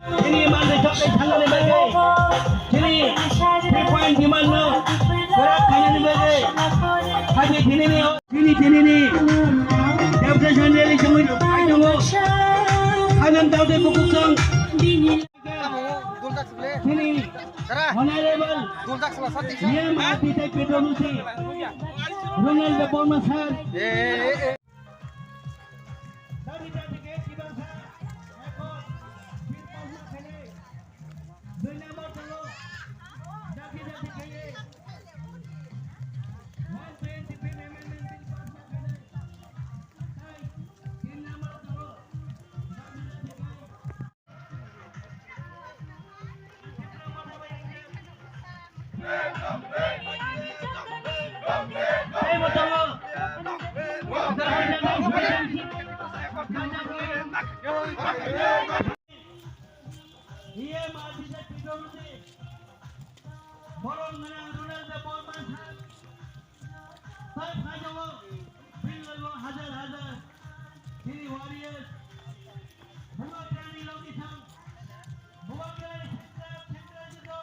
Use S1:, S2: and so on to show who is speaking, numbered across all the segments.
S1: Sini mandi sampai sana ni bagai. Sini 3 point di mana? Gerak kanan ni bagai. Hadi sini ni. Sini ni. Jabda sandali semua. Ayo mo. Kanan tahu deh buku sang. Sini. Honorable. Dia mati tak pedulusi. Ronaldo Bournemouth. Dia mati tak pedulusi. Borong menang Ronaldo Bournemouth. Five hajar, Bilal hajar. Sini Warriors. Bunga Prani Logisang. Bunga Prani Central juga.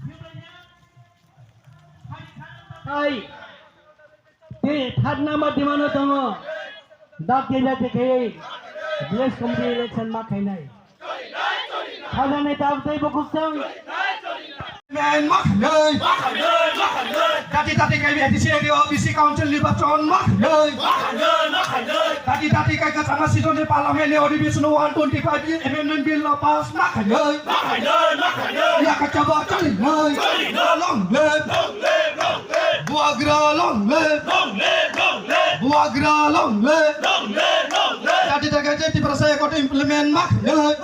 S1: Jumlahnya. Hai. Third number di mana tengok? Dak dia ke. Village committee election mak hai nai. Khala nei tahu tei bukuk sang.
S2: Man mắc nơi tati cái việc thì OBC Council Libatron mắc nơi tati cái sama sidon di parlemen ni ODB 125 amendment bill lepas mắc nơi ya kacaba cari nơi long live Buagra long live Buagra long live tati di perasaan kau implement mắc nơi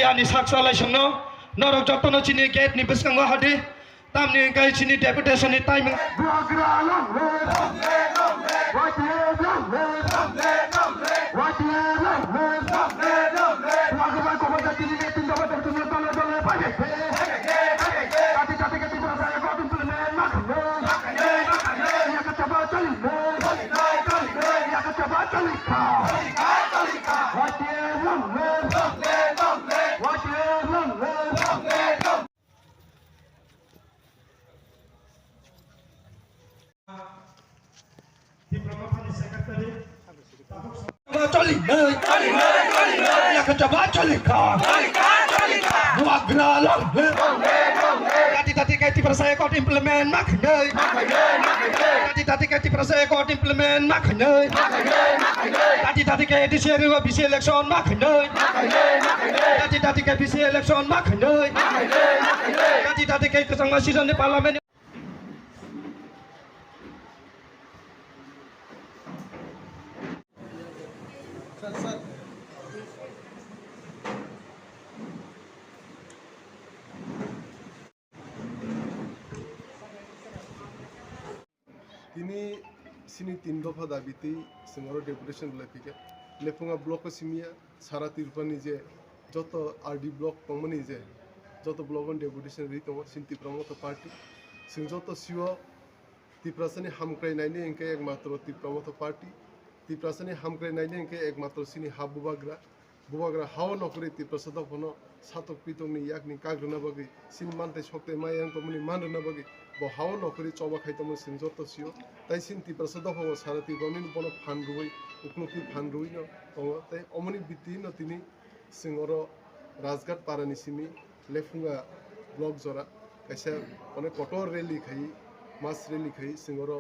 S2: Yani saksualai sungno norok jotono chini gate ni biskango hadi tamni kai chini deputation ni timing Coli nơi ya kecaba coli ka Buagra long tati kai ti perasaan kau implement mak nơi tati kai ti perasaan kau implement mak nơi tati kai di seri wa bisi election mak nơi tati kai bisi election mak nơi tati kai kesang masih di parlemen.
S3: Ini sini 3 দফা দাবিতে সিঙ্গর deputation লেফিকে Lefunga block সিমিয়া সারা তিরপানি যে যত RD block কমনি যে যত block deputation রিতো সিনতি প্রমোত party Singh যত CO তিপ্রাসানি হামক্রাই নাইনি NK একমাত্র তিপ্রমোত party তিপ্রাসানি হামক্রাই নাইনি NK একমাত্র সিনি বুবাগ্রা হাও নকরি তিপ্রাসাদ ফনো সাতক পিতংনি ইয়াকনি কাগ্রনা বাগি সিন মানতে সকতে মায়াং তমনি মাননা বাগি হাও নকরি চবা খাইতমন সিন যত সিও তাই সিন তিপ্রাসাদ ফনো সারা তিবনি বন ফান রুই উকনকি ফান রুই ন তাই অমনি বিতি ন তিনি সিংর রাজঘাট পারানি সিমি লেফুঙ্গা ব্লক জরা kaisa onek kotor rally khai mass rally khai singoro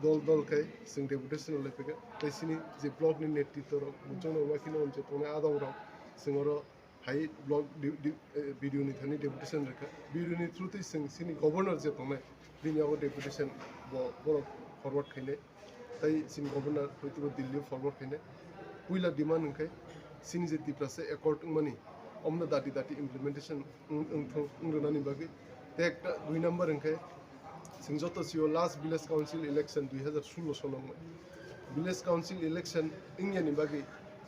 S3: dol khai sing deputation le pega tai sini je block ni netitro mujong wa kino onje tone adong ro singoro hai block video ni thani deputation rekha video ni through sing sini governor je tome diniago deputation bo forward khaine tai sini governor hoito Delhi forward khaine puila demand khai sini je tiprase according money omna dati implementation ngrana ni bagi tek 2 number khai sing joto sio last village council election 2016 sonong village council election ingya ni bagi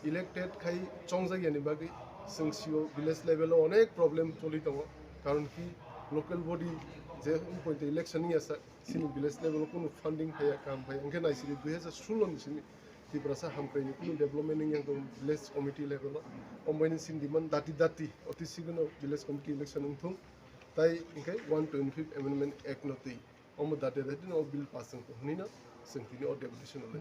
S3: elected khai chongja ya ni bagi sing sio village level onek problem choli tongo karon ki local body je point election ni asa sini village level kono funding khaya kam khaya angke nai sini 2016 ni sini tiprasa hamkai ni kono development ni yang village committee level ombaini sin demand dati oti signo village committee election ngthung tai ingkai 125 amendment act noti omo dati no bill passing ko hunina sing tini o deputation ole